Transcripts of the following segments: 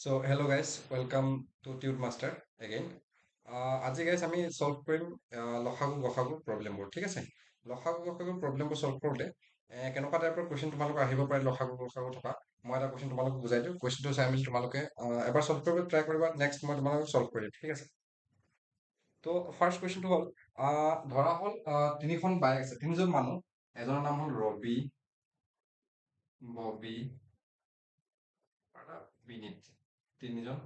So hello guys, welcome to Tute Master again. আজি guys আমি solve কৰিম লসাগু গসাগু প্ৰব্লেমবোৰ ঠিক আছে। লসাগু গসাগু প্ৰব্লেমবোৰ solve কৰোঁতে কেনেকুৱা টাইপৰ কুৱেশ্যন তোমালোকৰ আহিব পাৰে লসাগু গসাগু থকা মই এটা কুৱেশ্যন তোমালোকক বুজাই দিওঁ। কুৱেশ্যনটো চাই মেলি তোমালোকে এবাৰ solve কৰিব ট্ৰাই কৰিবা, নেক্সট মই তোমালোকক solve কৰি দিম ঠিক আছে। তো ফাৰ্ষ্ট কুৱেশ্যনটো হ'ল ধৰা হ'ল তিনিখন বাইক আছে, তিনিজন মানুহ, এজনৰ নাম হ'ল ৰবি, ববি আৰু বিনীত, তিনিজন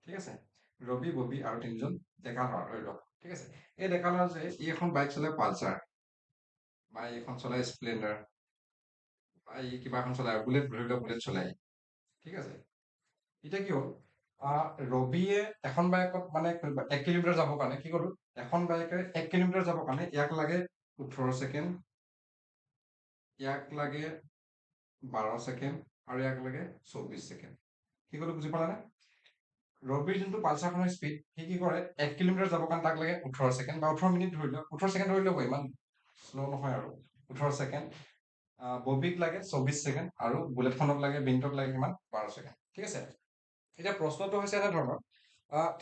ঠিক আছে। ৰবি ববি আৰু তিনিজন ডেকা ল'ৰা ধৰি লওক ঠিক আছে। এই ডেকা ল'ৰা যে ই এখন বাইক চলাই পালচাৰ বা এইখন চলাই স্প্লেণ্ডাৰ বা ই কিবা এখন চলাই বুলেট, ধৰি লওক বুলেট চলাই ঠিক আছে। এতিয়া কি হ'ল ৰবিয়ে এখন বাইকত মানে 1 কিলোমিটাৰ যাবৰ কাৰণে কি কৰোঁ, এখন বাইকে 1 কিলোমিটাৰ যাবৰ কাৰণে ইয়াক লাগে 18 ছেকেণ্ড, ইয়াক লাগে 12 ছেকেণ্ড আৰু ইয়াক লাগে 24 ছেকেণ্ড। কি ক'লো বুজি পালানে? ৰবিৰ যোনটো পালচাৰখনৰ স্পীড সি কি কৰে 1 কিলোমিটাৰ যাবৰ কাৰণে তাক লাগে 18 ছেকেণ্ড বা 18 মিনিট ধৰি লওক, 18 ছেকেণ্ড ধৰি লওক, ইমান শ্ল' নহয় আৰু 18 ছেকেণ্ড। ববিক লাগে 24 ছেকেণ্ড আৰু বুলেটখনক লাগে বিনটক লাগে কিমান 12 ছেকেণ্ড ঠিক আছে। এতিয়া প্ৰশ্নটো হৈছে এনে ধৰণৰ,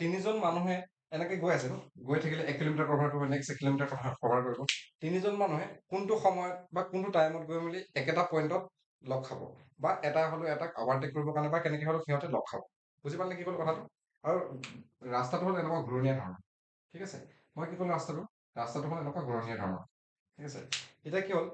তিনিজন মানুহে এনেকে গৈ আছে, গৈ থাকিলে 1 কিলোমিটাৰ কভাৰ কৰিব, নেক্সট 1 কিলোমিটাৰ কভাৰ কৰিব। তিনিজন মানুহে কোনটো সময়ত বা কোনটো টাইমত গৈ মেলি একেটা পইণ্টত লগ খাব বা এটা হ'লেও এটাক অভাৰটেক কৰিবৰ কাৰণে বা কেনেকে হ'লেও সিহঁতে লগ খাব। বুজি পালে কি ক'লো কথাটো? আৰু ৰাস্তাটো হ'ল এনেকুৱা ঘূৰণীয়া ধৰণৰ ঠিক আছে। মই কি ক'লো ৰাস্তাটো হ'ল এনেকুৱা ঘূৰণীয়া ধৰণৰ ঠিক আছে। এতিয়া কি হ'ল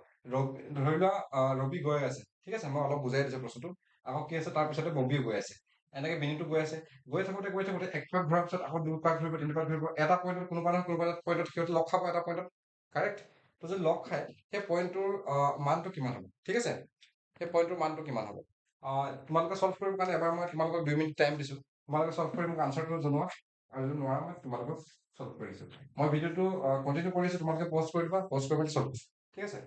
ধৰি লোৱা ৰবি গৈ আছে ঠিক আছে, মই অলপ বুজাই দিছো বস্তুটো। আকৌ কি আছে তাৰপিছতে ববিও গৈ আছে, এনেকে বিনীতো গৈ আছে, গৈ থাকোঁতে এক পাক ঘূৰাৰ পিছত আকৌ 2 পাক ঘূৰিব, 3 পাক ঘূৰিব, এটা পইণ্টত কোনোবা নহয় কোনোবা এটা পইণ্টত সিহঁতে লগ খাব, এটা পইণ্টত কাৰেক্ট। তো যদি লগ খায় সেই পইণ্টটোৰ মানটো কিমান হ'ব ঠিক আছে, সেই পইণ্টটোৰ মানটো কিমান হ'ব। তোমালোকে চল্ভ কৰিবৰ কাৰণে এবাৰ মই তোমালোকক 2 মিনিট টাইম দিছো, তোমালোকে চল্ভ কৰি মোক আনচাৰটো জনোৱা, আৰু যদি নোৱাৰা মই তোমালোকক চল্ভ কৰি দিছো। মই ভিডিঅ'টো কণ্টিনিউ কৰি আছো, তোমালোকে পজ কৰি দিবা, পজ কৰি মেলি চল্ভ ঠিক আছে।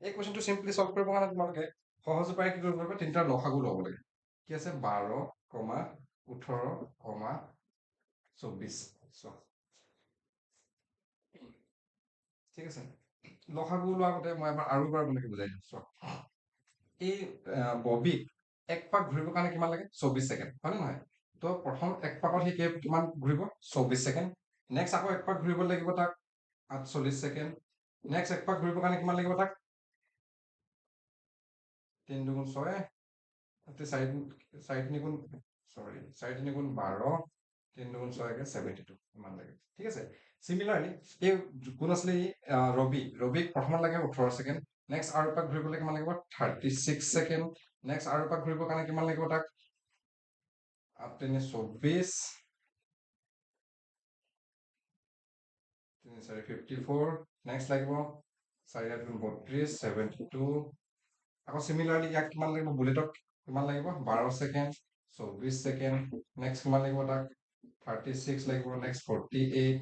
এই কুৱেশ্যনটো চিম্পলি চল্ভ কৰিবৰ কাৰণে তোমালোকে সহজ উপায় কি কৰিব পাৰিবা, তিনিটা লসাগু ল'ব লাগে। কি আছে 12, 18, 24 ঠিক আছে। লসাগু লোৱাৰ আগতে মই আৰু এবাৰ আপোনালোকে বুজাই দিম চোৱা। এই ববিক 1 পাক ঘূৰিবৰ কাৰণে কিমান লাগে 24 ছেকেণ্ড হয় নে নহয়। তো প্ৰথম 1 পাকত সি কিমান ঘূৰিব 24 ছেকেণ্ড, নেক্সট আকৌ 1 পাক ঘূৰিব লাগিব তাক 48 ছেকেণ্ড, নেক্সট 1 পাক ঘূৰিবৰ কাৰণে কিমান লাগিব তাক 3 দুগুণ 6, 4 তিনি গুণ 12, 3 দুগুণ 6 72 ইমান লাগে ঠিক আছে। চিমিলাৰলি এই কোন আছিলে ৰবিক প্ৰথমত লাগে 18 ছেকেণ্ড, নেক্সট আৰু এপাক ঘূৰিবলৈ কিমান লাগিব 36 ছেকেণ্ড, নেক্সট আৰু এপাক ঘূৰিবৰ কাৰণে কিমান লাগিব তাক 8 তিনি 24, 3 4 54, নেক্সট লাগিব 4 8 32 72। আকৌ চিমিলাৰলি ইয়াক কিমান লাগিব বুলেটক কিমান লাগিব 12 ছেকেণ্ড, 24 ছেকেণ্ড, নেক্সট কিমান লাগিব তাক 36 লাগিব, নেক্সট 48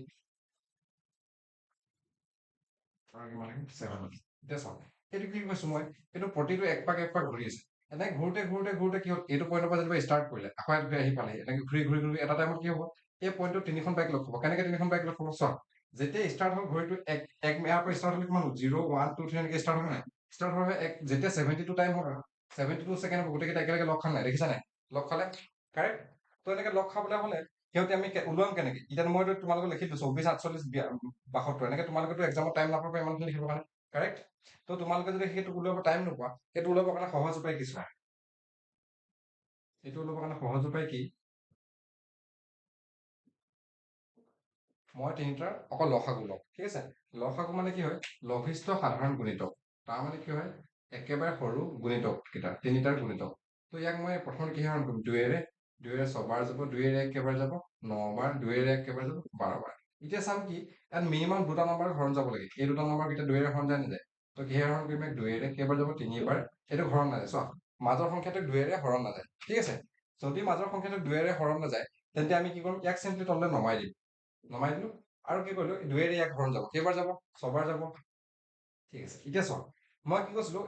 আৰু কিমান লাগিব 7। এতিয়া চাওক এইটো কি কৈছো মই, এইটো প্ৰতিটো এক পাক ঘূৰি আছে, এনেকে ঘূৰোতে কি হ'ল এইটো পইণ্টৰ পৰা যেনিবা ষ্টাৰ্ট কৰিলে আকৌ ঘূৰি আহি পালে, এনেকে ঘূৰি এটা টাইমত কি হ'ব এই পইণ্টটো তিনিখন বাইক লগ পাব। কেনেকে তিনিখন বাইক লগ পাব চোৱা, যেতিয়া ষ্টাৰ্ট হ'ল ঘড়ীটো এক ইয়াৰ পৰা ষ্টাৰ্ট হ'লে কিমান হ'ল 0 1 2 3 এনেকে ষ্টাৰ্ট হ'ব নাই, ষ্টাৰ্ট হোৱাৰ যেতিয়া 72 টাইম হ'ব 72 ছেকেণ্ড হ'ব, গোটেইকেইটা একেলগে লগ খালে নাই, দেখিছা নাই লগ খালে কাৰেক্ট। তো এনেকে লগ খাবলৈ হ'লে সিহঁতে আমি ওলাম কেনেকে, এতিয়া মইতো তোমালোকক লিখি দিছো 24 48 72, এনেকে তোমালোকেতো এক্সামত টাইম নাপাবা ইমানখিনি লিখিবৰ কাৰণে কাৰেক্ট। তো তোমালোকে যদি সেইটো ওলাব টাইম নোপোৱা, সেইটো ওলাবৰ কাৰণে সহজ উপায় কি চোৱা, এইটো ওলাবৰ কাৰণে সহজ উপায় কি, মই তিনিটাৰ অকল লসাগু লওঁ ঠিক আছে। লসাগু মানে কি হয় লঘিষ্ঠ সাধাৰণ গুণিতক, তাৰমানে কি হয় একেবাৰে সৰু গুণিতক কেইটা তিনিটাৰ গুণিতক। তো ইয়াক মই প্ৰথমতে কিহে হৰণ কৰিম 2ৰে, 2ৰে 6 বাৰ যাব, 2ৰে 1 কেইবাৰ যাব 9 বাৰ, 2ৰে 1 কেইবাৰ যাব 12 বাৰ। এতিয়া চাম কি ইয়াত মিনিমাম দুটা নম্বৰ হৰণ যাব লাগে, এই দুটা নম্বৰ কেইটা 2ৰে হৰণ যায় নাযায়, তো কিহে হৰণ কৰিম 2ৰে কেইবাৰ যাব 3 বাৰ, এইটো হৰণ নাযায় চোৱা, মাজৰ সংখ্যাটো 2ৰে হৰণ নাযায় ঠিক আছে। যদি মাজৰ সংখ্যাটো 2ৰে হৰণ নাযায় তেন্তে আমি কি কৰিম ইয়াক চিম্পলি তললৈ নমাই দিম, নমাই দিলো আৰু কি কৰিলো 2ৰে ইয়াক হৰণ যাব, কেইবাৰ যাব 6 বাৰ যাব ঠিক আছে। এতিয়া চোৱা মই কি কৈছিলো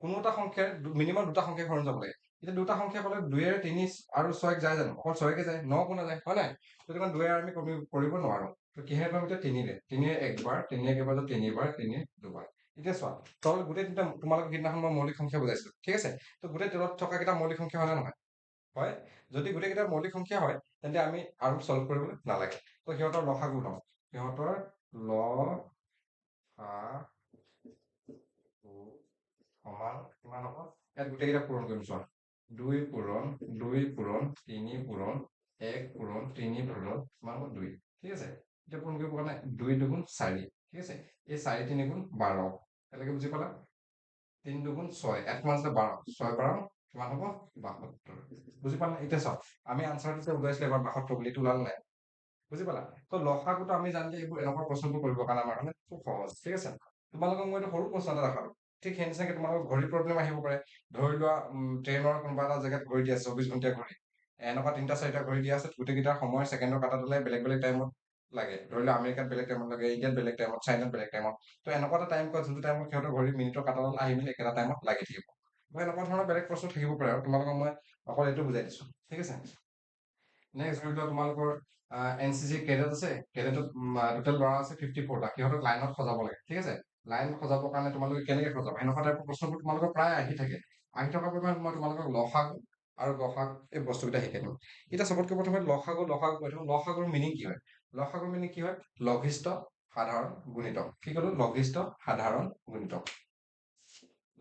কোনো এটা সংখ্যাৰ মিনিমাম দুটা সংখ্যা হৰণ যাব লাগে, এতিয়া দুটা সংখ্যা ক'লে 2ৰে 3 আৰু 6 যায় জানো, অকল 6কে যায় 9 কো নাযায় হয় নাই, সেইটো কাৰণে 2ৰে আমি কৰিব নোৱাৰো। তো কিহে কৰিম এতিয়া 3ৰে 1 বাৰ, 3ৰে কেইবাৰ যাব 3 বাৰ, 3ৰে 2 বাৰ। এতিয়া চোৱা তলত গোটেই তিনিটা তোমালোকক সিদিনাখন মই মৌলিক সংখ্যা বুজাইছিলো ঠিক আছে, তো গোটেই তলত থকা কেইটা মৌলিক সংখ্যা হয় নে নহয়, হয় যদি গোটেইকেইটা মৌলিক সংখ্যা হয় তেন্তে আমি আৰু সলভ কৰিবলৈ নালাগে তো সিহঁতৰ লসাগু লওঁ সিহঁতৰ লসাগু সমান কিমান হ'ব ইয়াত গোটেইকেইটা পূৰণ কৰিম চোৱা 2 পূৰণ 2 পূৰণ 3 পূৰণ 1 পূৰণ 3 পূৰণ কিমান হ'ব 2 ঠিক আছে এতিয়া পূৰণ কৰিব কাৰণে 2 দুগুণ 4 ঠিক আছে এই 4 3 গুণ 12 এতিয়ালৈকে বুজি পালা 3 দুগুণ 6 এক মান আছে 12 6 12 কিমান হ'ব 72 বুজি পালা এতিয়া চাওক আমি আনসাৰটো যে ওলাইছিলে এবাৰ 72 বুলি এইটো ওলালে নাই বুজি পালা তো লসাগুটো আমি জানিলে এইবোৰ এনেকুৱা প্ৰশ্নবোৰ কৰিবৰ কাৰণে আমাৰ কাৰণে খুব সহজ ঠিক আছে তোমালোকক মই এইটো সৰু প্ৰশ্ন এটা দেখালো ঠিক সেই নিচিনাকে তোমালোকৰ ঘড়ী প্ৰব্লেম আহিব পাৰে ধৰি লোৱা ট্ৰেইনৰ কোনোবা এটা জেগাত ঘড়ী দিয়া আছে 24 ঘণ্টীয়া ঘড়ী এনেকুৱা 3টা 4টা ঘড়ী দিয়া আছে গোটেইকেইটাৰ সময় ছেকেণ্ডৰ কাটাটোলে বেলেগ বেলেগ টাইমত লাগে ধৰি লোৱা আমেৰিকাত বেলেগ টাইমত লাগে ইণ্ডিয়াত বেলেগ টাইমত চাইনাত বেলেগ টাইমত তো এনেকুৱা এটা টাইম কয় যোনটো টাইমত সিহঁতৰ ঘড়ী মিনিটৰ কাটাডাল আহি মেলি একেটা টাইমত লাগি থাকিব এনেকুৱা ধৰণৰ বেলেগ প্ৰশ্ন থাকিব পাৰে আৰু তোমালোকক মই অকল এইটো বুজাই দিছো ঠিক আছে নেক্সট ধৰি লোৱা তোমালোকৰ এনচিচি কেডেট আছে কেডেটত টোটেল ল'ৰা আছে 54টা সিহঁতক লাইনত সজাব লাগে ঠিক আছে লাইন সজাবৰ কাৰণে তোমালোকে কেনেকে সজাব এনেকুৱা টাইপৰ প্ৰশ্নবোৰ তোমালোকৰ প্ৰায় আহি থাকে আহি থকাৰ বাবে মই তোমালোকক লসাগু আৰু গসাগু এই বস্তুকেইটা শিকাই দিম এতিয়া চবতকৈ প্ৰথমে লসাগু কৈ দিওঁ লসাগুৰ মিনিং কি হয় লসাগুৰ মিনিং কি হয় লঘিষ্ঠ সাধাৰণ গুণিতক কি ক'লো লঘিষ্ঠ সাধাৰণ গুণিতক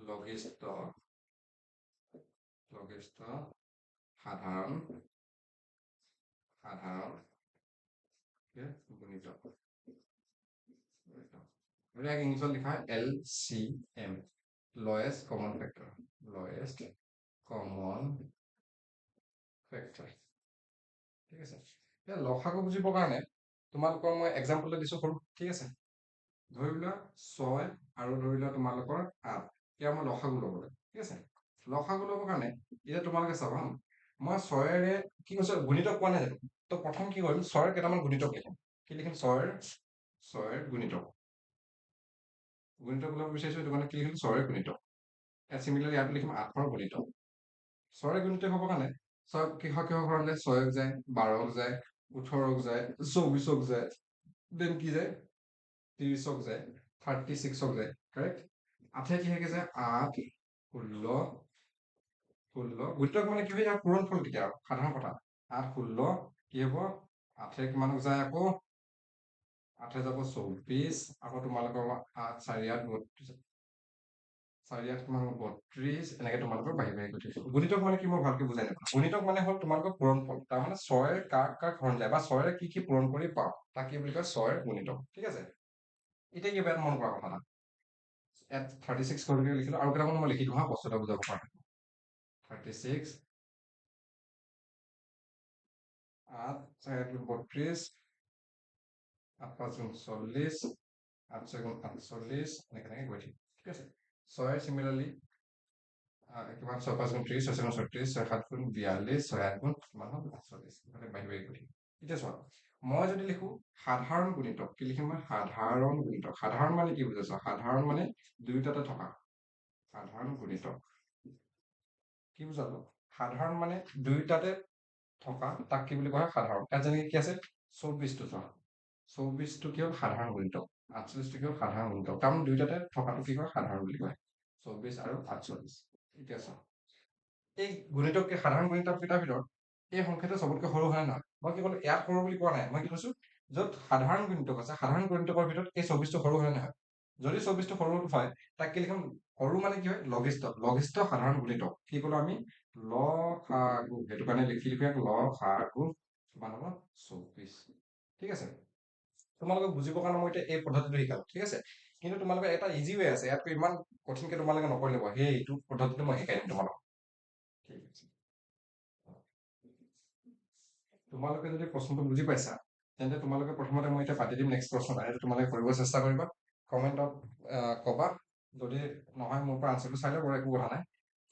লঘিষ্ঠ সাধাৰণ গুণিতক ইয়াক ইংলিছত লিখা হয় LCM lowest common factor ঠিক আছে এতিয়া লসাগু বুজিবৰ কাৰণে তোমালোকৰ মই এক্সাম্পল এটা দিছো সৰু ঠিক আছে ধৰি লোৱা 6 আৰু ধৰি লোৱা তোমালোকৰ 8 এতিয়া মই লসাগু ল'ব লাগে ঠিক আছে লসাগু ল'বৰ কাৰণে এতিয়া তোমালোকে চাবা মই 6ৰে কি কৈছো গুণিতক পোৱা নাই জানো তো প্ৰথম কি কৰিম 6ৰ কেইটামান গুণিতক লিখিম কি লিখিম 6ৰ গুণিতক গুণিতক ওলাব বিচাৰিছো এইটো কাৰণে কি লিখিম 6ৰ গুণিতক চিমিলাৰলি ইয়াত লিখিম 8ৰ গুণিতক 6ৰ গুণিতক হ'বৰ কাৰণে 6 কিহৰ ঘৰলৈ 6ক যায় 12ক যায় 18ক যায় 24ক যায় দেন কি যায় 30ক যায় 36ক যায় কাৰেক্ট 8 কিহেকে যায় 8 16 গুণিতক মানে কি হয় ইয়াৰ পূৰণ ফল কেতিয়া আৰু সাধাৰণ কথা 8 16 কি হ'ব 8 কিমানক যায় আকৌ 8 যাব 24 আকৌ তোমালোকৰ 8 4 8 32 4 8 কিমান 32 এনেকে তোমালোকৰ বাঢ়ি বাঢ়ি গৈ থাকিব গুণিতক মানে কি মই ভালকে বুজাই নাপাওঁ গুণিতক মানে হ'ল তোমালোকৰ পূৰণ ফল তাৰমানে 6ৰে কাক হৰণ যায় বা 6ৰে কি পূৰণ কৰি পাওঁ তাক কি বুলি কয় 6ৰ গুণিতক ঠিক আছে এতিয়া কিবা এটা মন কৰা কথা এটা ইয়াত 36 কৰি লিখিলো আৰু কেইটামান মই লিখি দিওঁ হা বস্তু এটা বুজাব কাৰণে 36 8 4 32 8 5 40 8 6 48 এনেকে গৈ থাকিম ঠিক আছে 6 চিমিলাৰলি কিমান 6 5 30 6 7 36 6 7 42 6 8 কিমান হ'ল 48 মানে বাঢ়ি বাঢ়ি গৈ থাকিম এতিয়া চোৱা মই যদি লিখো সাধাৰণ গুণিতক কি লিখিম মই সাধাৰণ গুণিতক সাধাৰণ মানে কি বুজাইছো সাধাৰণ মানে দুয়োটাতে থকা সাধাৰণ গুণিতক কি বুজালো সাধাৰণ মানে দুয়োটাতে থকা তাক কি বুলি কোৱা হয় সাধাৰণ ইয়াত যেনেকে কি আছে 24টো চোৱা 24টো কি হ'ল সাধাৰণ গুণিতক 48টো কি হ'ল সাধাৰণ গুণিতক কাৰণ দুয়োটাতে থকাটো কি কয় সাধাৰণ বুলি কয় 24 আৰু 48 এতিয়া চোৱা এই গুণিতক সাধাৰণ গুণিতক কেইটাৰ ভিতৰত এই সংখ্যাটো চবতকৈ সৰু হয় নহয় মই কি ক'লো ইয়াত সৰু বুলি কোৱা নাই মই কি কৈছো য'ত সাধাৰণ গুণিতক আছে সাধাৰণ গুণিতকৰ ভিতৰত এই 24টো সৰু হয় নহয় যদি 24টো সৰু হয় তাক কি লিখিম সৰু মানে কি হয় লঘিষ্ঠ সাধাৰণ গুণিতক কি ক'লো আমি লসাগু সেইটো কাৰণে লিখি ইয়াক লসাগু কিমান হ'ব 24 ঠিক আছে তোমালোকক বুজিবৰ কাৰণে মই এতিয়া এই পদ্ধতিটো শিকালো ঠিক আছে কিন্তু তোমালোকৰ এটা ইজি ৱে আছে ইয়াতকৈ ইমান কঠিনকে তোমালোকে নকৰি ল'ব সেই এইটো পদ্ধতিটো মই শিকাই দিম তোমালোকক ঠিক আছে তোমালোকে যদি প্ৰশ্নটো বুজি পাইছা তেন্তে তোমালোকে প্ৰথমতে মই এতিয়া পাতি দিম নেক্সট প্ৰশ্ন এটা তোমালোকে কৰিব চেষ্টা কৰিবা কমেণ্টত ক'বা যদি নহয় মোৰ পৰা আনচাৰটো চাই ল'ব একো কথা নাই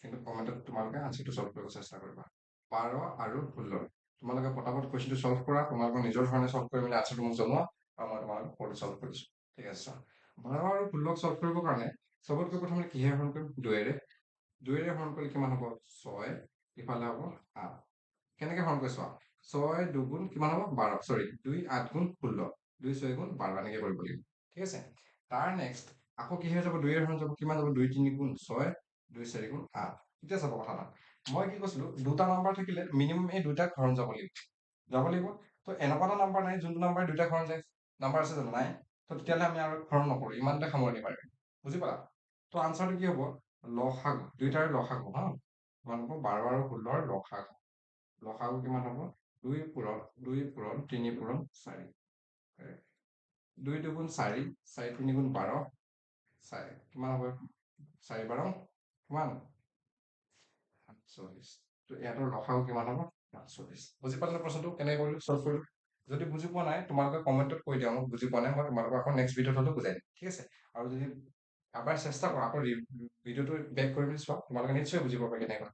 কিন্তু কমেণ্টত তোমালোকে আনচাৰটো চল্ভ কৰিব চেষ্টা কৰিবা 12 আৰু 16 তোমালোকে পটাপট কুৱেশ্যনটো চল্ভ কৰা তোমালোকৰ নিজৰ ধৰণে চল্ভ কৰি মেলি আনচাৰটো মোক জনোৱা আৰু মই তোমালোকক ফটো চল্ভ কৰিছো ঠিক আছে চোৱা 12 আৰু 16ক চল্ভ কৰিবৰ কাৰণে চবতকৈ প্ৰথমে কিহে হৰণ কৰিম 2ৰে হৰণ কৰিলে কিমান হ'ব 6 ইফালে হ'ব 8 কেনেকে হৰণ কৰি চোৱা 6 দুগুণ কিমান হ'ব 12 চৰি 2 8 গুণ 16 2 6 গুণ 12 এনেকে কৰিব লাগিব ঠিক আছে তাৰ নেক্সট আকৌ কি হৈ যাব 2ৰে হৰণ যাব কিমান যাব 2 3 গুণ 6 2 4 গুণ 8 এতিয়া চাব কথা এটা মই কি কৈছিলো দুটা নাম্বাৰ থাকিলে মিনিমাম এই দুটাক হৰণ যাব লাগিব তো এনেকুৱা এটা নাম্বাৰ নাই যোনটো নাম্বাৰ দুটা হৰণ যায় নাম্বাৰ আছে জানো নাই তো তেতিয়াহ'লে আমি আৰু হৰণ নকৰো ইমানতে সামৰণি মাৰিম বুজি পালা তো আনচাৰটো কি হ'ব লসাগু দুইটাৰে লসাগু হা তোমালোকৰ 12 আৰু 16ৰ লসাগু কিমান হ'ব 2 পূৰণ 2 দুগুণ 4 4 তিনি গুণ 12 কিমান হ'ব 4 12 কিমান 48 তো ইয়াতৰ লসাগু কিমান হ'ব 48 বুজি পালে প্ৰশ্নটো কেনেকৈ কৰিলো সলভ কৰিলো যদি বুজি পোৱা নাই তোমালোকে কমেণ্টত কৈ দিয়া মোক বুজি পোৱা নাই মই তোমালোকক আকৌ নেক্সট ভিডিঅ'ত হ'লেও বুজাই দিম ঠিক আছে আৰু যদি এবাৰ চেষ্টা কৰা আকৌ ভিডিঅ'টো বেক কৰি মেলি চোৱা তোমালোকে নিশ্চয় বুজিব পাৰি কেনেকৈ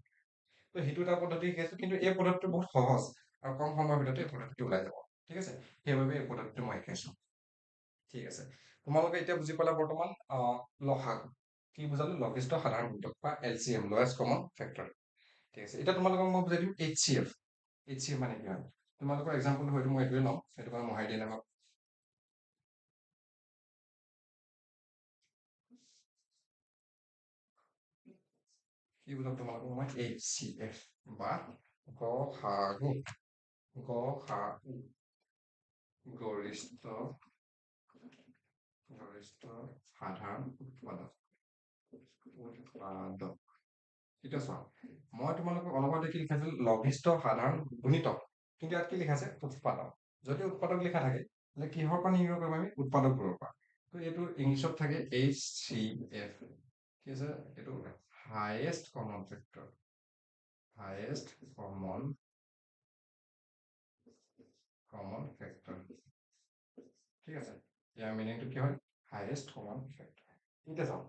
তো সেইটো এটা পদ্ধতি শিকাইছো কিন্তু এই পদ্ধতিটো বহুত সহজ আৰু কম সময়ৰ ভিতৰতে এই পদ্ধতিটো ওলাই যাব ঠিক আছে সেইবাবে এই পদ্ধতিটো মই শিকাইছো ঠিক আছে তোমালোকে এতিয়া বুজি পালা বৰ্তমান লসাগু কি বুজালো লঘিষ্ঠ সাধাৰণ গুণিতক বা LCM লয়েষ্ট কমন ফেক্টৰ ঠিক আছে এতিয়া তোমালোকক মই বুজাই দিম HCF মানে কি হয় তোমালোকৰ এক্সাম্পল হয়তো মই এইটোৱে ল'ম সেইটো কাৰণে মহাই দিয়ে নামক কি বুজাম তোমালোকক মই HCF বা গসাগু গৰিষ্ঠ সাধাৰণ উৎপাদক এতিয়া চোৱা মই তোমালোকক অলপ আগতে কি লিখাইছিল লঘিষ্ঠ সাধাৰণ গুণিতক কিন্তু ইয়াত কি লিখা আছে উৎপাদক যদি উৎপাদক লিখা থাকে তাহলে কিহৰ পৰা নিৰ্ণয় কৰিম আমি উৎপাদকবোৰৰ পৰা তো এইটো ইংলিছত থাকে HCF কি আছে এইটো হাইয়েষ্ট কমন ফেক্টৰ ঠিক আছে ইয়াৰ মিনিংটো কি হয় হাইয়েষ্ট কমন ফেক্টৰ এতিয়া চাওক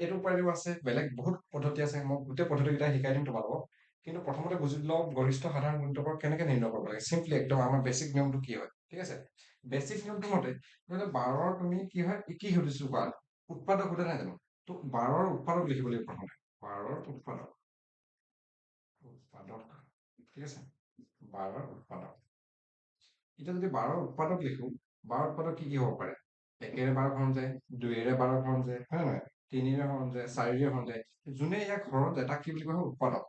এইটো উপায়ও আছে বেলেগ বহুত পদ্ধতি আছে মই গোটেই পদ্ধতিকেইটা শিকাই দিম তোমালোকক কিন্তু প্ৰথমতে বুজি লওক গৰিষ্ঠ সাধাৰণ গুণিতকৰ কেনেকে নিৰ্ণয় কৰিব লাগে চিম্পলি একদম আমাৰ বেছিক নিয়মটো কি হয় ঠিক আছে বেছিক নিয়মটো মতে 12ৰ তুমি কি হয় কি সুধিছো কোৱা উৎপাদক সোধা নাই জানো তো 12ৰ উৎপাদক লিখিব লাগিব প্ৰথমতে 12ৰ উৎপাদক ঠিক আছে 12ৰ উৎপাদক এতিয়া যদি 12ৰ উৎপাদক লিখো 12ৰ উৎপাদক কি হ'ব পাৰে 1ৰে 12 হৰণ যায় 2ৰে 12 হৰণ যায় হয় নহয় 3ৰে হৰণ যায় 4ৰে হৰণ যায় যোনে ইয়াক হৰণ যায় তাক কি বুলি কোৱা হয় উৎপাদক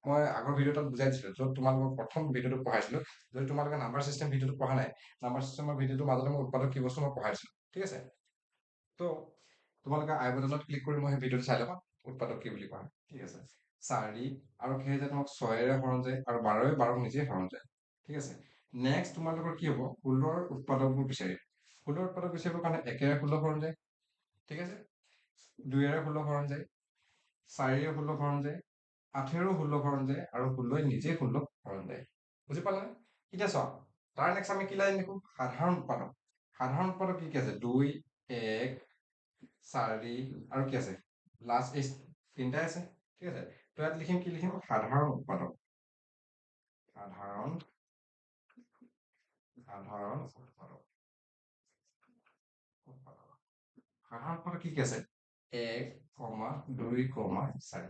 মই আগৰ ভিডিঅ'টোত বুজাই দিছিলো য'ত তোমালোকক প্ৰথম ভিডিঅ'টো পঢ়াইছিলো যদি তোমালোকে নাম্বাৰ চিষ্টেম ভিডিঅ'টো পঢ়া নাই নাম্বাৰ চিষ্টেমৰ ভিডিঅ'টোৰ মাজতে মই উৎপাদক কি বস্তু মই পঢ়াইছিলো ঠিক আছে তো তোমালোকে আই বাটনত ক্লিক কৰি মই সেই ভিডিঅ'টো চাই ল'বা উৎপাদক কি বুলি কোৱা হয় ঠিক আছে 4 আৰু কি যে তোমাক 6ৰে হৰণ যায় আৰু 12ৰে 12ক নিজে হৰণ যায় ঠিক আছে নেক্সট তোমালোকৰ কি হ'ব 16ৰ উৎপাদকবোৰ বিচাৰিম 16ৰ উৎপাদক বিচাৰিবৰ কাৰণে 1ৰে 16 হৰণ যায় ঠিক আছে 2ৰে 16 হৰণ যায় 4ৰে 16 হৰণ যায় 8ৰেও 16 হৰণ যায় আৰু 16ই নিজে 16 হৰণ যায় বুজি পালা নে এতিয়া চোৱা তাৰ নেক্সট আমি কি লাইন লিখো সাধাৰণ উৎপাদক কি কি আছে 2 1 4 আৰু কি আছে লাষ্ট এই তিনটাই আছে ঠিক আছে তো ইয়াত লিখিম কি লিখিম সাধাৰণ উৎপাদক সাধাৰণ উৎপাদক কি কি আছে 1 2 4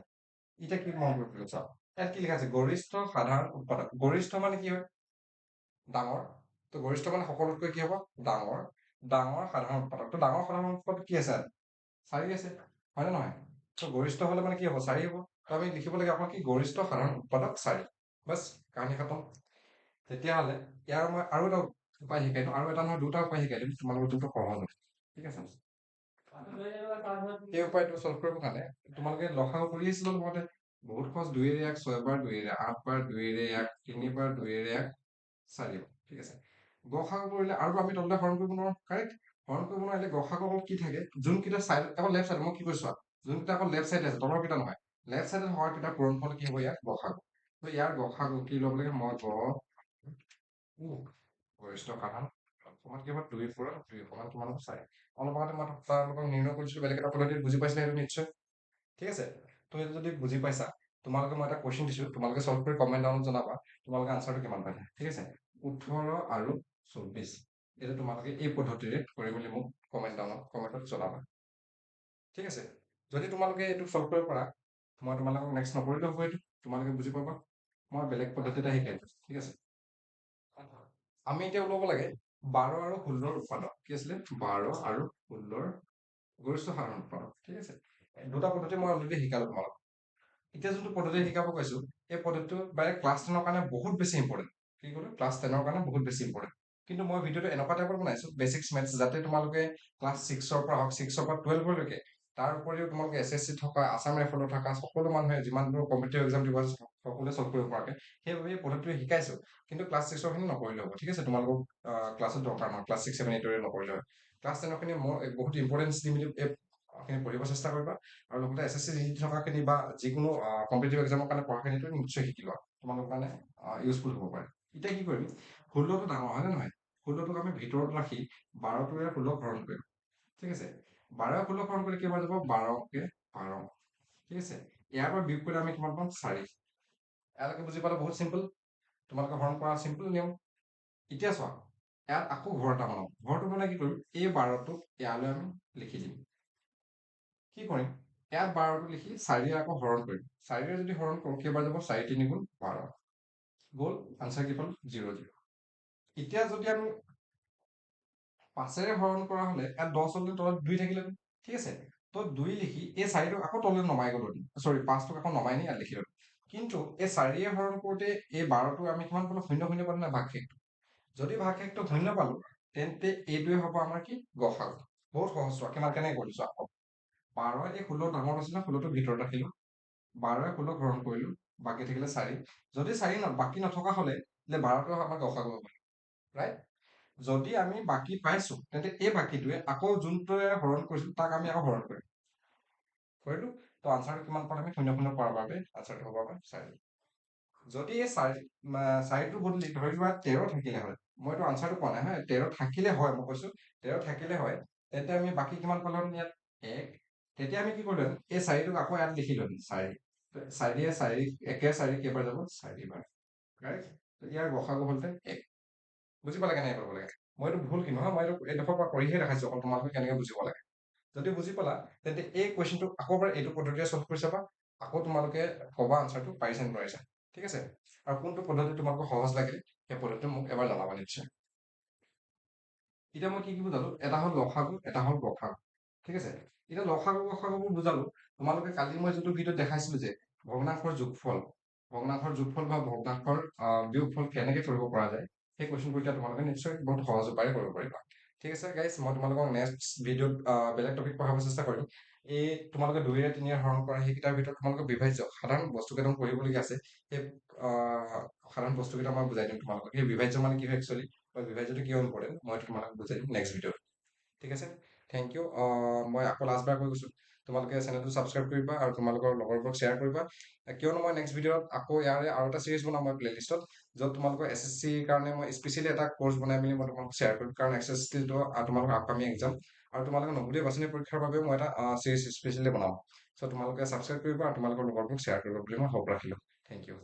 এতিয়া কি মন কৰিব চাওক ইয়াত কি লিখা আছে গৰিষ্ঠ সাধাৰণ উৎপাদক গৰিষ্ঠ মানে কি হয় ডাঙৰ তো গৰিষ্ঠ মানে সকলোতকৈ কি হ'ব ডাঙৰ সাধাৰণ উৎপাদক তো ডাঙৰ সাধাৰণ উৎপাদক কি আছে 4 আছে হয় নে নহয় তো গৰিষ্ঠ হলে মানে কি হ'ব 4 হ'ব তো আমি লিখিব লাগে আপোনাৰ কি গৰিষ্ঠ সাধাৰণ উৎপাদক 4 বাছ কাহিনী খতম তেতিয়াহ'লে ইয়াৰ মই আৰু এটা উপায় শিকাই দিম আৰু এটা নহয় দুটা উপায় শিকাই দিম তোমালোকৰ যোনটো সহজ ঠিক আছে এই উপায়টো সলভ কৰিবৰ কাৰণে তোমালোকে লসাগু কৰি আছিলো লগতে বহুত সহজ 2ৰে 1 6 বাৰ 2ৰে 8 বাৰ 2ৰে 1 3 বাৰ 2ৰে 1 4 ঠিক আছে গসাগু কৰিলে আৰু আমি তললৈ হৰণ কৰিব নোৱাৰো কাৰেক্ট হৰণ কৰিব নোৱাৰিলে গসাগু কি থাকে যোনকেইটা চাইড আকৌ লেফ্ট চাইড মই কি কৈছো যোনকেইটা আকৌ লেফ্ট চাইড আছে তলৰ কেইটা নহয় লেফ্ট চাইডত হোৱা কেইটা পূৰণফল কি হ'ব ইয়াত গসাগু তো ইয়াৰ গসাগু কি ল'ব লাগে মই গৰিষ্ঠ সাধাৰণ অকমান কি হ'ব 2 পূৰণ 2 অকমান কিমান হ'ব 4 অলপ আগতে মই তোমালোকক নিৰ্ণয় কৰিছিলো বেলেগ এটা পদ্ধতিত বুজি পাইছিলে সেইটো নিশ্চয় ঠিক আছে তো এইটো যদি বুজি পাইছা তোমালোকে মই এটা কুৱেশ্যন দিছো তোমালোকে সলভ কৰি কমেণ্ট ডাউনত জনাবা তোমালোকে আনচাৰটো কিমান পাইছা ঠিক আছে 18 আৰু 24 এইটো তোমালোকে এই পদ্ধতিৰে কৰি মেলি মোক কমেণ্টত জনাবা ঠিক আছে যদি তোমালোকে এইটো সলভ কৰিব পাৰা মই তোমালোকক নেক্সট নকৰিলেও হ'ব এইটো তোমালোকে বুজি পাবা মই বেলেগ পদ্ধতি এটা শিকাই দিম ঠিক আছে আমি এতিয়া ওলাব লাগে 12 আৰু 16ৰ উৎপাদক কি আছিলে 12 আৰু 16ৰ গৰিষ্ঠ সাধাৰণ উৎপাদক ঠিক আছে দুটা পদ্ধতি মই অলৰেডি শিকালো তোমালোকক এতিয়া যোনটো পদ্ধতি শিকাব কৈছো এই পদ্ধতিটো মানে ক্লাছ 10ৰ কাৰণে বহুত বেছি ইম্পৰ্টেণ্ট কি ক'লো ক্লাছ 10ৰ কাৰণে বহুত বেছি ইম্পৰ্টেণ্ট কিন্তু মই ভিডিঅ'টো এনেকুৱা টাইপৰ বনাইছো বেচিক্স মেথছ যাতে তোমালোকে ক্লাছ 6ৰ পৰা হওক 6ৰ পৰা 12লৈকে তাৰ উপৰিও তোমালোকে SSC থকা আছাম ৰাইফলত থকা সকলো মানুহে যিমানবোৰ কম্পিটিটিভ এক্সাম দিব সকলোৱে চল্ভ কৰিব পৰাকে সেইবাবে এই পদ্ধতিটো শিকাইছো কিন্তু ক্লাছ 6ৰ খিনি নকৰিলে হ'ব ঠিক আছে তোমালোকক ক্লাছত দৰকাৰ নহয় ক্লাছ 6 7 8 নকৰিলে হয় ক্লাছ 10ৰ খিনি মই বহুত ইম্পৰ্টেঞ্চ দি মেলি খিনি পঢ়িব চেষ্টা কৰিবা আৰু লগতে SSC দি থকাখিনি বা যিকোনো কম্পিটিটিভ এক্সামৰ কাৰণে পঢ়াখিনিতো নিশ্চয় শিকি লোৱা তোমালোকৰ কাৰণে ইউজফুল হ'ব পাৰে এতিয়া কি কৰিম 16টো ডাঙৰ হয়নে নহয় 16টোক আমি ভিতৰত ৰাখি 12টোৰে 16 হৰণ কৰিম ঠিক আছে 12 16 হৰণ কৰিলে কিমান যাব 12কে 12 ঠিক আছে ইয়াৰ পৰা বিয়োগ কৰিলে আমি কিমান পাম 4 ইয়ালৈকে বুজি পালে বহুত চিম্পল তোমালোকে হৰণ কৰা চিম্পল নিয়ম এতিয়া চোৱা ইয়াত আকৌ ঘৰ এটা বনাম ঘৰটো মানে কি কৰিম এই 12টোক ইয়ালৈ আমি লিখি দিম কি কৰিম ইয়াত 12টো লিখি 4 আকৌ হৰণ কৰিম 4 যদি হৰণ কৰোঁ কেইবাৰ যাব 4 3 গুণ 12 গ'ল আনচাৰ কি পালো 0 0 এতিয়া যদি আমি 5ৰে হৰণ কৰা হলে ইয়াত 10 হলে তলত 2 থাকিলে ঠিক আছে তো 2 লিখি এই 4টোক আকৌ তললৈ নমাই গলো চৰি 5টোক আকৌ নমাই নি ইয়াত লিখি ললো কিন্তু এই 4ৰে হৰণ কৰোঁতে এই 12টো আমি কিমান পালো 0 0 পালো না ভাগশেষটো যদি ভাগশেষটো 0 পালো তেন্তে এইটোৱে হ'ব আমাৰ কি গসাগু বহুত সহজ চোৱা কিমান কেনেকে কৰিছো আকৌ 12 এই 16 ডাঙৰ আছে না 16টো ভিতৰত ৰাখিলো 12ৰে 16 হৰণ কৰিলো বাকী থাকিলে 4 যদি 4 বাকী নথকা হলে 12টো আমাৰ গসাগু হ'ব ৰাইট যদি আমি বাকী পাইছো তেন্তে এই বাকীটোৱে আকৌ যোনটোৱে হৰণ কৰিছো তাক আমি আকৌ হৰণ কৰিম কৰিলো তো আনচাৰটো কিমান পাম আমি 0 0 কৰাৰ বাবে আনচাৰটো হ'ব আমাৰ 4 যদি এই 4টোৰ বদলি ধৰি লোৱা 13 থাকিলে হয় মইতো আনচাৰটো কোৱা নাই হা 13 থাকিলে হয় মই কৈছো 13 থাকিলে হয় তেন্তে আমি বাকী কিমান পালো ইয়াত 1 তেতিয়া আমি কি কৰিলো এই 4টোক আকৌ ইয়াত লিখি লম 4 4 4 1 4 কেইবাৰ যাব 4 বাৰ ৰাইট ইয়াৰ গসাগু হ'ল 1 বুজি পালে কেনেকে কৰিব লাগে মইতো ভুল কিনো হা মই এইডোখৰ পৰা কৰিহে দেখাইছো অকল তোমালোকে কেনেকে বুজিব লাগে যদি বুজি পালা তেন্তে এই কুৱেশ্যনটো আকৌ এবাৰ এইটো পদ্ধতিৰে চল্ভ কৰি চাবা আকৌ তোমালোকে কবা আনচাৰটো পাৰিছা নে নোৱাৰিছা ঠিক আছে আৰু কোনটো পদ্ধতি তোমালোকৰ সহজ লাগিল সেই পদ্ধতিটো মোক এবাৰ জনাবা নিশ্চয় এতিয়া মই কি কি বুজালো এটা হ'ল লসাগু এটা হ'ল গসাগু ঠিক আছে এতিয়া লসাগু গসাগুবোৰ বুজালো তোমালোকে কালি মই যিটো ভিডিঅ' দেখাইছিলো যে ভগ্নাংশৰ যোগফল বা ভগ্নাংশৰ বিয়োগফল কেনেকে কৰিব পৰা যায় সেই কুৱেশ্যনবোৰ এতিয়া তোমালোকে নিশ্চয় বহুত সহজ উপায়েৰে কৰিব পাৰিবা ঠিক আছে গাইজ মই তোমালোকক নেক্সট ভিডিঅ'ত বেলেগ টপিক পঢ়াব চেষ্টা কৰিম এই তোমালোকে 2ৰে 3ৰে হৰণ কৰা সেইকেইটাৰ ভিতৰত তোমালোকে বিভাজ্য সাধাৰণ বস্তু কেইটামান পঢ়িবলগীয়া আছে সেই সাধাৰণ বস্তু কেইটা মই বুজাই দিম তোমালোকক সেই বিভাজ্য মানে কি হয় একচুৱেলি বা বিভাজ্যটো কিয় ইম্পৰ্টেণ্ট মই তোমালোকক বুজাই দিম নেক্সট ভিডিঅ'ত ঠিক আছে থেংক ইউ মই আকৌ লাষ্টবাৰ কৈ গৈছো তোমালোকে চেনেলটো ছাবস্ক্ৰাইব কৰিবা আৰু তোমালোকৰ লগৰবোৰক শ্বেয়াৰ কৰিবা কিয়নো মই নেক্সট ভিডিঅ'ত আকৌ ইয়াৰে আৰু এটা চিৰিজ বনাম মই প্লেলিষ্টত য'ত তোমালোকৰ SSCৰ কাৰণে মই স্পেচিয়েলি এটা কোৰ্চ বনাই মেলি মই তোমালোকক শ্বেয়াৰ কৰিম কাৰণ SSCটো তোমালোকৰ আপকামিং এক্সাম আৰু তোমালোকে নৱোদয় বাছনি পৰীক্ষাৰ বাবেও মই এটা চিৰিজ স্পেচিয়েলি বনাম চ' তোমালোকে ছাবস্ক্ৰাইব কৰিবা আৰু তোমালোকৰ লগৰবোৰক শ্বেয়াৰ কৰিবা বুলি মই হোপ ৰাখিলোঁ থেংক ইউ